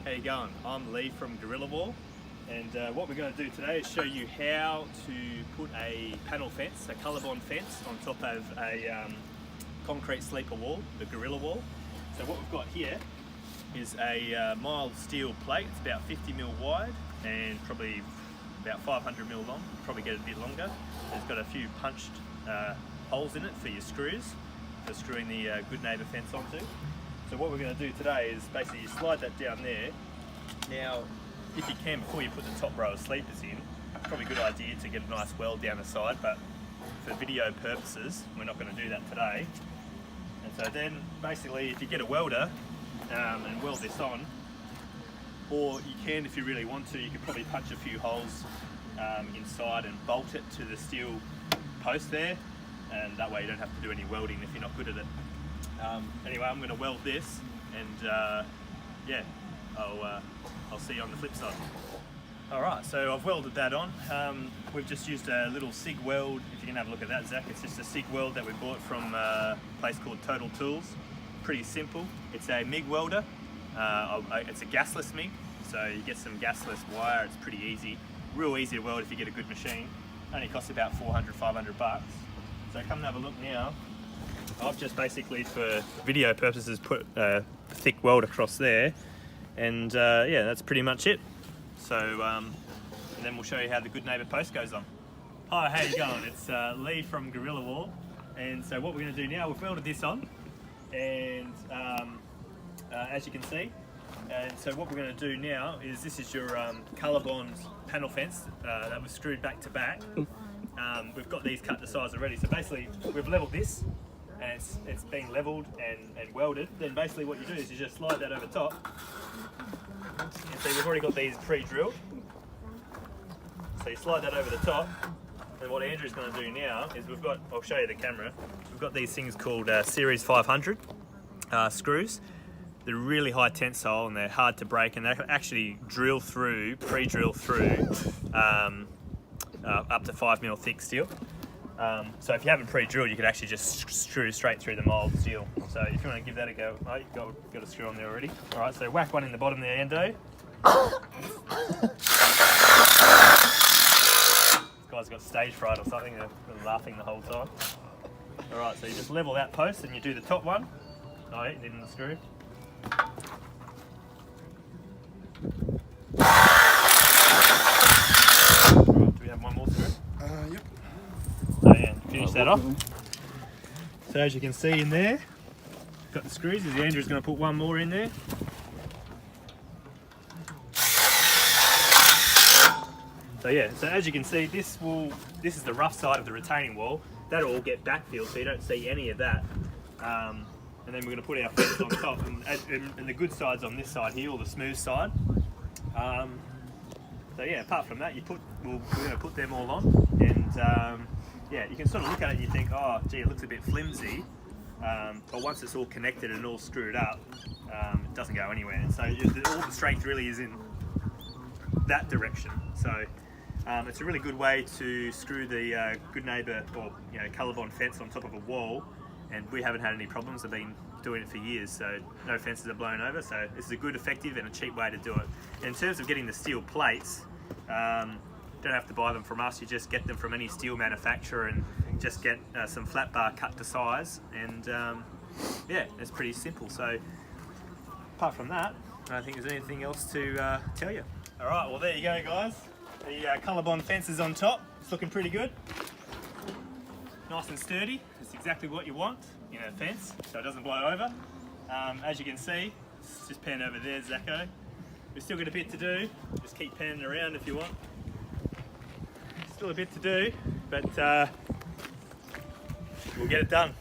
How you going? I'm Lee from Gorilla Wall, and what we're going to do today is show you how to put a panel fence, a colourbond fence, on top of a concrete sleeper wall, the Gorilla Wall. So what we've got here is a mild steel plate. It's about 50mm wide and probably about 500mm long, probably get it a bit longer. It's got a few punched holes in it for your screws, for screwing the Good Neighbour fence onto. So what we're going to do today is basically you slide that down there. Now, if you can, before you put the top row of sleepers in, it's probably a good idea to get a nice weld down the side, but for video purposes, we're not going to do that today. And so then, basically, if you get a welder and weld this on, or you can, if you really want to, you could probably punch a few holes inside and bolt it to the steel post there, and that way you don't have to do any welding if you're not good at it. Anyway, I'm going to weld this, and yeah, I'll see you on the flip side. Alright, so I've welded that on. We've just used a little SIG weld. If you can have a look at that, Zach, it's just a SIG weld that we bought from a place called Total Tools. Pretty simple. It's a MIG welder. It's a gasless MIG, so you get some gasless wire. It's pretty easy. Real easy to weld if you get a good machine. Only costs about 400, 500 bucks. So come and have a look now. I've just basically, for video purposes, put a thick weld across there, and yeah, that's pretty much it. So, and then we'll show you how the Good Neighbour post goes on. Hi, how you going? It's Lee from Gorilla Wall, and so what we're going to do now, we've welded this on, and as you can see, and so what we're going to do now is this is your colourbond panel fence that was screwed back to back. We've got these cut to size already, so basically we've levelled this, and it's been levelled and welded. Then basically what you do is you just slide that over top. You see we've already got these pre-drilled. So you slide that over the top, and what Andrew's going to do now is we've got, I'll show you the camera, we've got these things called Series 500 screws. They're really high tensile and they're hard to break, and they actually drill through, pre-drill through up to 5mm thick steel. So if you haven't pre-drilled, you could actually just screw straight through the mild steel. So if you want to give that a go, oh, you've got a screw on there already. All right, so whack one in the bottom there, Endo. This guy's got stage fright or something, they're laughing the whole time. All right, so you just level that post and you do the top one. Oh, yeah, in the screw. All right, do we have one more screw? Yep. So yeah, finish that off. So as you can see in there, got the screws. Andrew's going to put one more in there. So yeah, so as you can see, this is the rough side of the retaining wall. That'll all get backfilled, so you don't see any of that. And then we're going to put our fence on top, and the good side's on this side here, or the smooth side. So yeah, apart from that, we're going to put them all on, and yeah, you can sort of look at it and you think, oh gee, it looks a bit flimsy, but once it's all connected and all screwed up, it doesn't go anywhere. And so all the strength really is in that direction. So it's a really good way to screw the Good Neighbour, or colourbond fence on top of a wall, and we haven't had any problems. I've been doing it for years, so no fences are blown over. So this is a good, effective and a cheap way to do it. And in terms of getting the steel plates, don't have to buy them from us, you just get them from any steel manufacturer and just get some flat bar cut to size, and yeah, it's pretty simple. So apart from that, I don't think there's anything else to tell you. Alright, well there you go guys, the colourbond fence is on top. It's looking pretty good, nice and sturdy. It's exactly what you want in a fence, so it doesn't blow over. As you can see, just pan over there, Zacko. We've still got a bit to do, just keep panning around if you want. Still a bit to do, but we'll get it done.